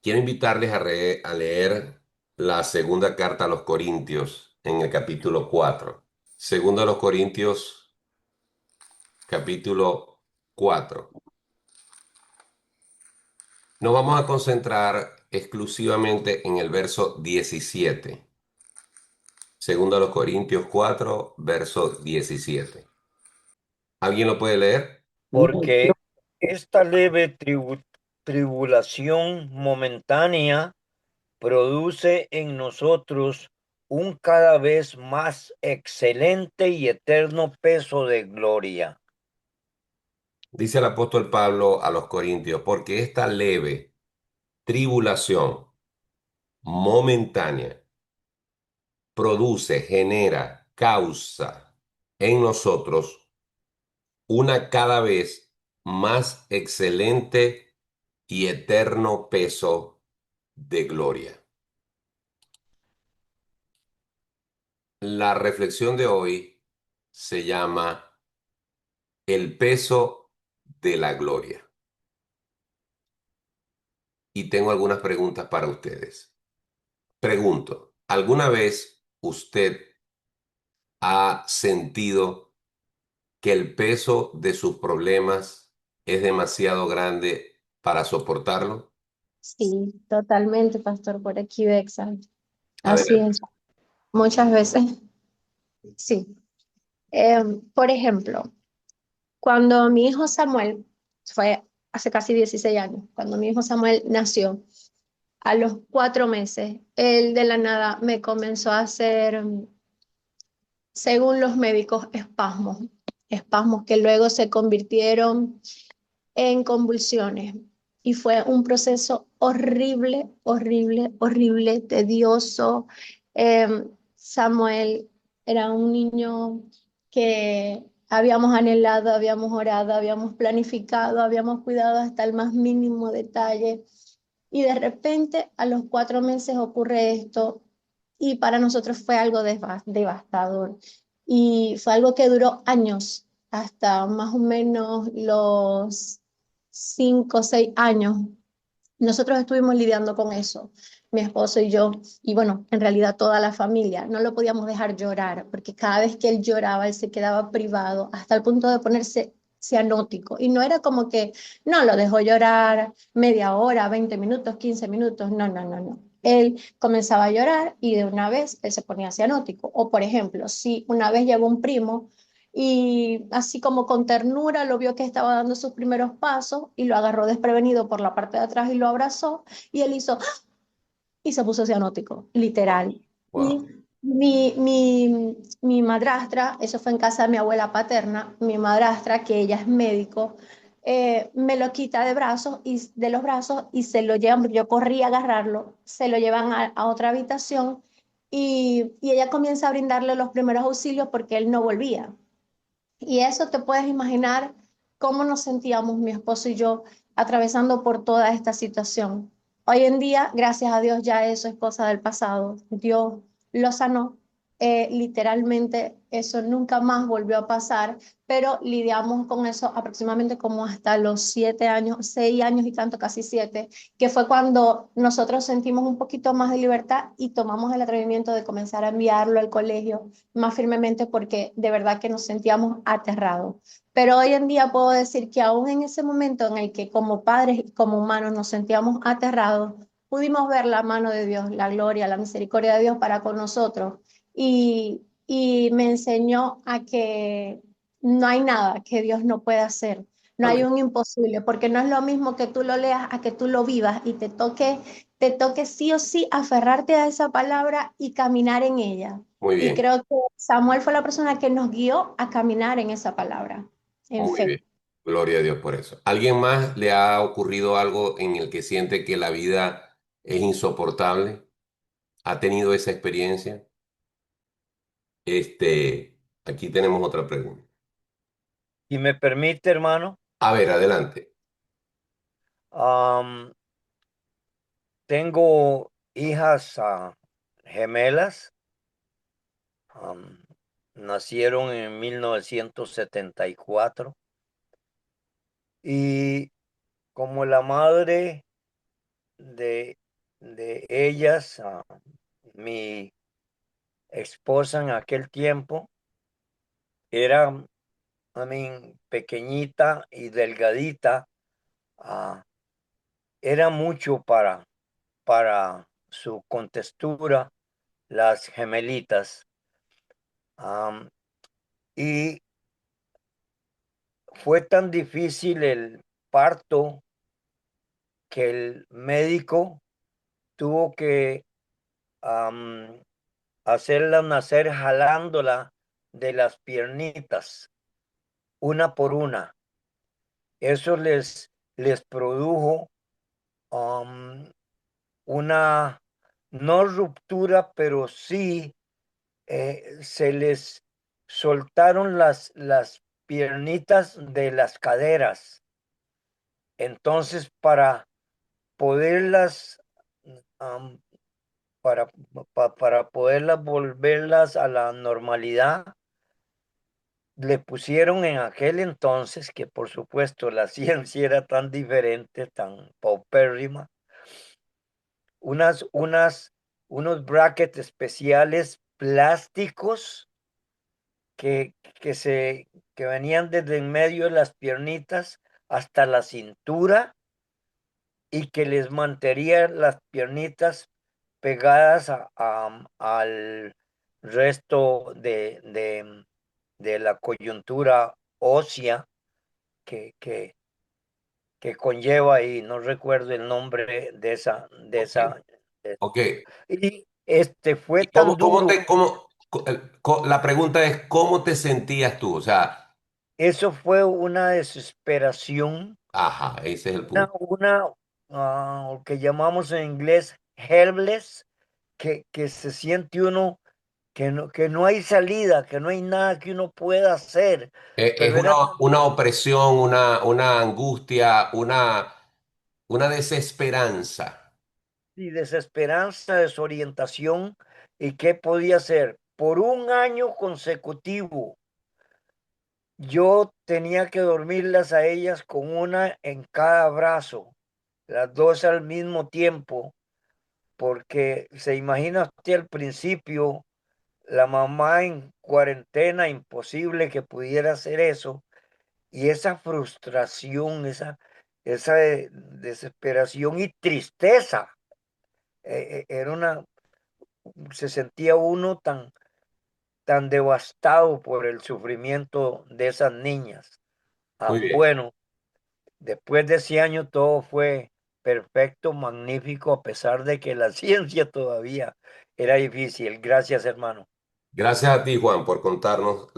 Quiero invitarles a leer la segunda carta a los Corintios en el capítulo 4. Segunda a los Corintios, capítulo 4. Nos vamos a concentrar exclusivamente en el verso 17. Segunda a los Corintios 4, verso 17. ¿Alguien lo puede leer? Porque esta leve tribulación momentánea produce en nosotros un cada vez más excelente y eterno peso de gloria. Dice el apóstol Pablo a los Corintios, porque esta leve tribulación momentánea produce, genera, causa en nosotros una cada vez más excelente y eterno peso de gloria. La reflexión de hoy se llama el peso de la gloria y tengo algunas preguntas para ustedes. Pregunto, ¿alguna vez usted ha sentido que el peso de sus problemas es demasiado grande para soportarlo? Sí, totalmente, pastor, por aquí, Bexa. Así Adelante. es, muchas veces, sí. Por ejemplo, cuando mi hijo Samuel, fue hace casi 16 años, cuando mi hijo Samuel nació, a los 4 meses, él de la nada me comenzó a hacer, según los médicos, espasmos que luego se convirtieron en convulsiones. Y fue un proceso horrible, horrible, horrible, tedioso. Samuel era un niño que habíamos anhelado, habíamos orado, habíamos planificado, habíamos cuidado hasta el más mínimo detalle. Y de repente a los 4 meses ocurre esto y para nosotros fue algo devastador. Y fue algo que duró años, hasta más o menos los 5 o 6 años. Nosotros estuvimos lidiando con eso, mi esposo y yo, y bueno, en realidad toda la familia. No lo podíamos dejar llorar, porque cada vez que él lloraba, él se quedaba privado hasta el punto de ponerse cianótico. Y no era como que, no, lo dejó llorar media hora, 20 minutos, 15 minutos. No, no, no, no. Él comenzaba a llorar y de una vez él se ponía cianótico. O por ejemplo, si una vez llegó un primo y así como con ternura lo vio que estaba dando sus primeros pasos y lo agarró desprevenido por la parte de atrás y lo abrazó y él hizo ¡ah! Y se puso cianótico, literal. Y Wow. mi madrastra, eso fue en casa de mi abuela paterna, mi madrastra, que ella es médico, me lo quita de los brazos y se lo llevan, porque yo corrí a agarrarlo, se lo llevan a otra habitación y ella comienza a brindarle los primeros auxilios porque él no volvía. Y eso te puedes imaginar cómo nos sentíamos mi esposo y yo atravesando por toda esta situación. Hoy en día, gracias a Dios, ya eso es cosa del pasado. Dios lo sanó. Literalmente eso nunca más volvió a pasar, pero lidiamos con eso aproximadamente como hasta los 7 años, 6 años y tanto, casi 7, que fue cuando nosotros sentimos un poquito más de libertad y tomamos el atrevimiento de comenzar a enviarlo al colegio más firmemente porque de verdad que nos sentíamos aterrados. Pero hoy en día puedo decir que aún en ese momento en el que como padres y como humanos nos sentíamos aterrados, pudimos ver la mano de Dios, la gloria, la misericordia de Dios para con nosotros. Y me enseñó a que no hay nada que Dios no pueda hacer. No hay Amén. un imposible, porque no es lo mismo que tú lo leas a que tú lo vivas y te toque sí o sí aferrarte a esa palabra y caminar en ella. Muy Y bien, creo que Samuel fue la persona que nos guió a caminar en esa palabra, en muy bien. fe. Gloria a Dios por eso. ¿Alguien más le ha ocurrido algo en el que siente que la vida es insoportable? ¿Ha tenido esa experiencia? Aquí tenemos otra pregunta. Y me permite, hermano, A ver, adelante. am, tengo hijas gemelas, am, nacieron en 1974 y como la madre de, de ellas, mi esposa en aquel tiempo, era, pequeñita y delgadita. ah, Era mucho para su contextura, las gemelitas. Am, y fue tan difícil el parto que el médico tuvo que am, hacerla nacer jalándola de las piernitas, una por una. Eso les produjo am, una, no ruptura, pero sí se les soltaron las piernitas de las caderas. Entonces, para poderlas, am, para, para poderlas volverlas a la normalidad, le pusieron en aquel entonces, que por supuesto la ciencia era tan diferente, tan paupérrima, unos brackets especiales plásticos que, que, se, que venían desde en medio de las piernitas hasta la cintura y que les mantenía las piernitas pegadas al resto de la coyuntura ósea que, que, que conlleva, y no recuerdo el nombre de esa, de Ok, esa. ok. Y este fue ¿Y tan duro. la pregunta es, ¿cómo te sentías tú? O sea, Eso fue una desesperación, ajá, ese es el una, punto. una lo que llamamos en inglés helpless, que se siente uno que no hay salida, que no hay nada que uno pueda hacer. Es Pero era tan una opresión, una angustia, una desesperanza. y desesperanza, desorientación. ¿Y qué podía hacer? Por un año consecutivo, yo tenía que dormirlas a ellas con una en cada brazo, las dos al mismo tiempo, porque se imagina usted al principio, la mamá en cuarentena, imposible que pudiera hacer eso, y esa frustración, esa desesperación y tristeza, era se sentía uno tan devastado por el sufrimiento de esas niñas. Muy bien. Bueno, después de ese año todo fue perfecto, magnífico, a pesar de que la ciencia todavía era difícil. Gracias, hermano. Gracias a ti, Juan, por contarnos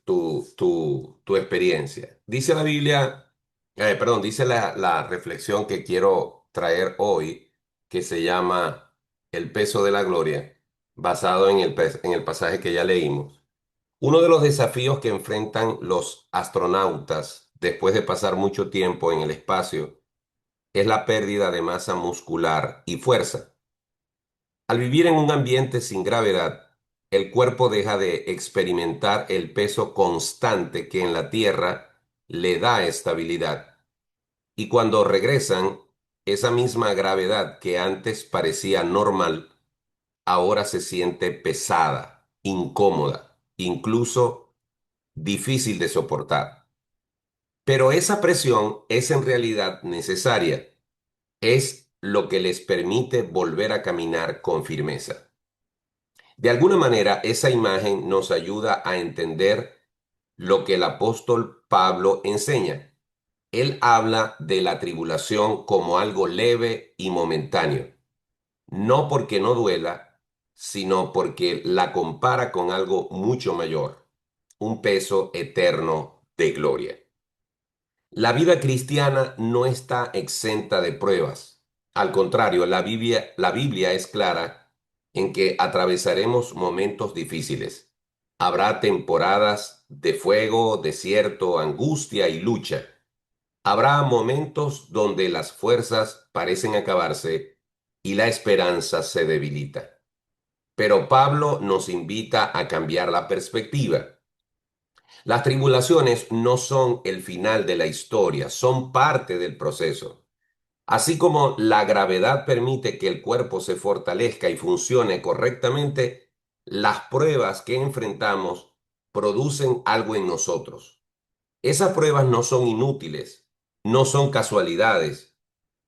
tu experiencia. Dice la Biblia, perdón, dice la reflexión que quiero traer hoy, que se llama El peso de la gloria, basado en en el pasaje que ya leímos. Uno de los desafíos que enfrentan los astronautas después de pasar mucho tiempo en el espacio es la pérdida de masa muscular y fuerza. Al vivir en un ambiente sin gravedad, el cuerpo deja de experimentar el peso constante que en la Tierra le da estabilidad. Y cuando regresan, esa misma gravedad que antes parecía normal, ahora se siente pesada, incómoda, incluso difícil de soportar. Pero esa presión es en realidad necesaria. Es lo que les permite volver a caminar con firmeza. De alguna manera, esa imagen nos ayuda a entender lo que el apóstol Pablo enseña. Él habla de la tribulación como algo leve y momentáneo, no porque no duela, sino porque la compara con algo mucho mayor, un peso eterno de gloria. La vida cristiana no está exenta de pruebas. Al contrario, la Biblia es clara en que atravesaremos momentos difíciles. Habrá temporadas de fuego, desierto, angustia y lucha. Habrá momentos donde las fuerzas parecen acabarse y la esperanza se debilita. Pero Pablo nos invita a cambiar la perspectiva. Las tribulaciones no son el final de la historia, son parte del proceso. Así como la gravedad permite que el cuerpo se fortalezca y funcione correctamente, las pruebas que enfrentamos producen algo en nosotros. Esas pruebas no son inútiles, no son casualidades,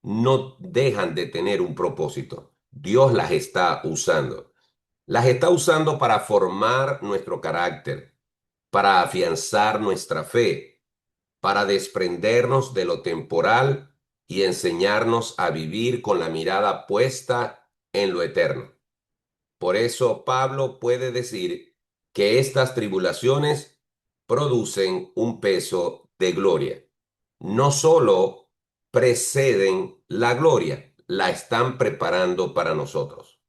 no dejan de tener un propósito. Dios las está usando. Las está usando para formar nuestro carácter, para afianzar nuestra fe, para desprendernos de lo temporal y enseñarnos a vivir con la mirada puesta en lo eterno. Por eso Pablo puede decir que estas tribulaciones producen un peso de gloria. No solo preceden la gloria, la están preparando para nosotros.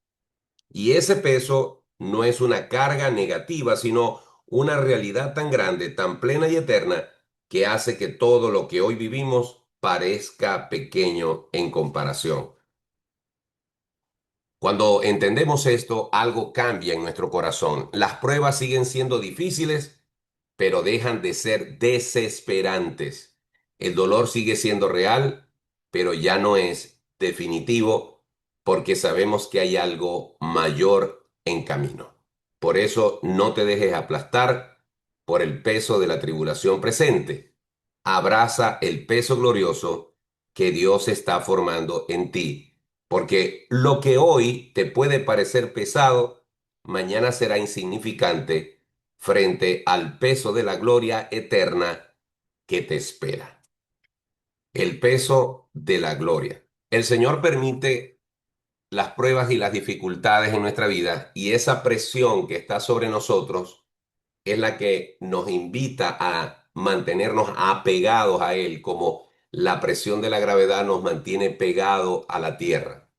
Y ese peso no es una carga negativa, sino una realidad tan grande, tan plena y eterna, que hace que todo lo que hoy vivimos parezca pequeño en comparación. Cuando entendemos esto, algo cambia en nuestro corazón. Las pruebas siguen siendo difíciles, pero dejan de ser desesperantes. El dolor sigue siendo real, pero ya no es definitivo, porque sabemos que hay algo mayor en camino. Por eso no te dejes aplastar por el peso de la tribulación presente. Abraza el peso glorioso que Dios está formando en ti, porque lo que hoy te puede parecer pesado, mañana será insignificante frente al peso de la gloria eterna que te espera. El peso de la gloria. El Señor permite las pruebas y las dificultades en nuestra vida, y esa presión que está sobre nosotros es la que nos invita a mantenernos apegados a Él, como la presión de la gravedad nos mantiene pegado a la tierra.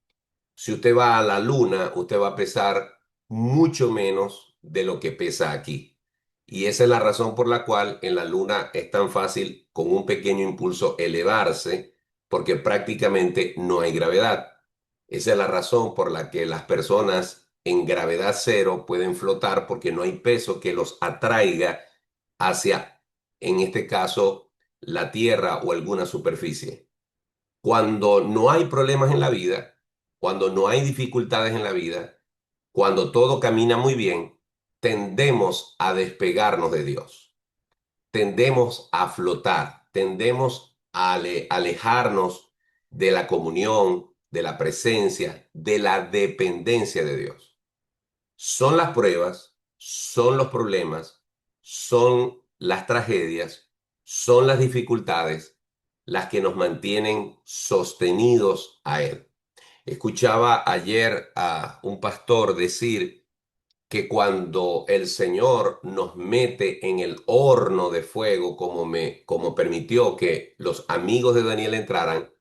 Si usted va a la luna, usted va a pesar mucho menos de lo que pesa aquí. Y esa es la razón por la cual en la luna es tan fácil con un pequeño impulso elevarse, porque prácticamente no hay gravedad. Esa es la razón por la que las personas en gravedad cero pueden flotar, porque no hay peso que los atraiga hacia, en este caso, la tierra o alguna superficie. Cuando no hay problemas en la vida, cuando no hay dificultades en la vida, cuando todo camina muy bien, tendemos a despegarnos de Dios, tendemos a flotar, tendemos a alejarnos de la comunión, de la presencia, de la dependencia de Dios. Son las pruebas, son los problemas, son las tragedias, son las dificultades las que nos mantienen sostenidos a Él. Escuchaba ayer a un pastor decir que cuando el Señor nos mete en el horno de fuego, como permitió que los amigos de Daniel entraran,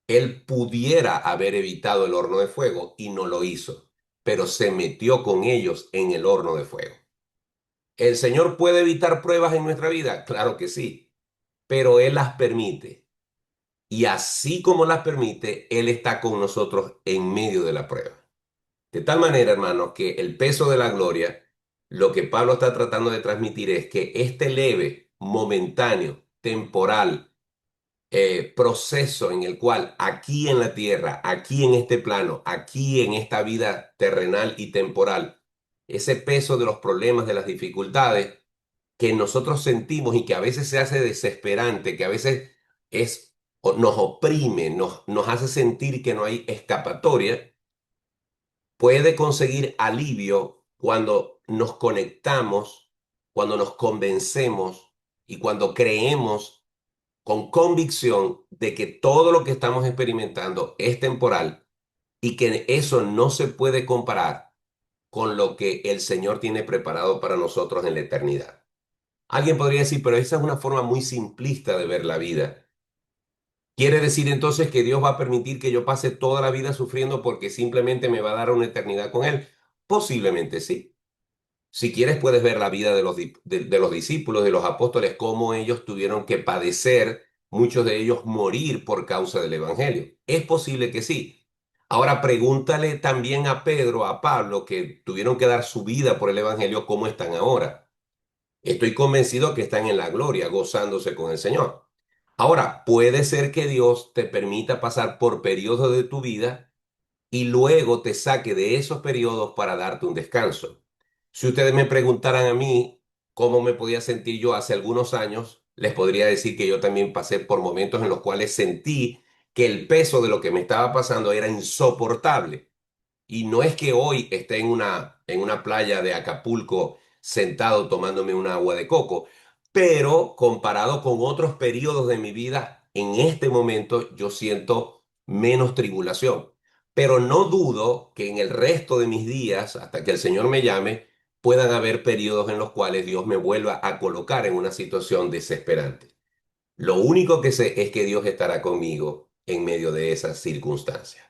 Él pudiera haber evitado el horno de fuego y no lo hizo, pero se metió con ellos en el horno de fuego. ¿El Señor puede evitar pruebas en nuestra vida? Claro que sí, pero Él las permite. Y así como las permite, Él está con nosotros en medio de la prueba. De tal manera, hermanos, que el peso de la gloria, lo que Pablo está tratando de transmitir es que este leve, momentáneo, temporal, proceso en el cual aquí en la tierra, aquí en este plano, aquí en esta vida terrenal y temporal, ese peso de los problemas, de las dificultades que nosotros sentimos y que a veces se hace desesperante, que a veces nos oprime, nos hace sentir que no hay escapatoria, puede conseguir alivio cuando nos conectamos, cuando nos convencemos y cuando creemos con convicción de que todo lo que estamos experimentando es temporal y que eso no se puede comparar con lo que el Señor tiene preparado para nosotros en la eternidad. Alguien podría decir, pero esa es una forma muy simplista de ver la vida. ¿Quiere decir entonces que Dios va a permitir que yo pase toda la vida sufriendo porque simplemente me va a dar una eternidad con Él? Posiblemente sí. Si quieres puedes ver la vida de los discípulos, de los apóstoles, cómo ellos tuvieron que padecer, muchos de ellos morir por causa del Evangelio. Es posible que sí. Ahora pregúntale también a Pedro, a Pablo, que tuvieron que dar su vida por el Evangelio, ¿cómo están ahora? Estoy convencido que están en la gloria, gozándose con el Señor. Ahora, puede ser que Dios te permita pasar por periodos de tu vida y luego te saque de esos periodos para darte un descanso. Si ustedes me preguntaran a mí cómo me podía sentir yo hace algunos años, les podría decir que yo también pasé por momentos en los cuales sentí que el peso de lo que me estaba pasando era insoportable. Y no es que hoy esté en una playa de Acapulco sentado tomándome un agua de coco, pero comparado con otros periodos de mi vida, en este momento yo siento menos tribulación. Pero no dudo que en el resto de mis días, hasta que el Señor me llame, puedan haber periodos en los cuales Dios me vuelva a colocar en una situación desesperante. Lo único que sé es que Dios estará conmigo en medio de esas circunstancias.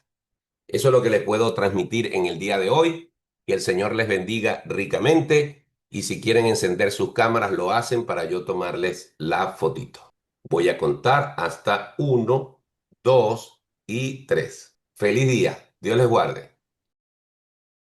Eso es lo que les puedo transmitir en el día de hoy. Que el Señor les bendiga ricamente y si quieren encender sus cámaras lo hacen para yo tomarles la fotito. Voy a contar hasta 1, 2 y 3. Feliz día. Dios les guarde.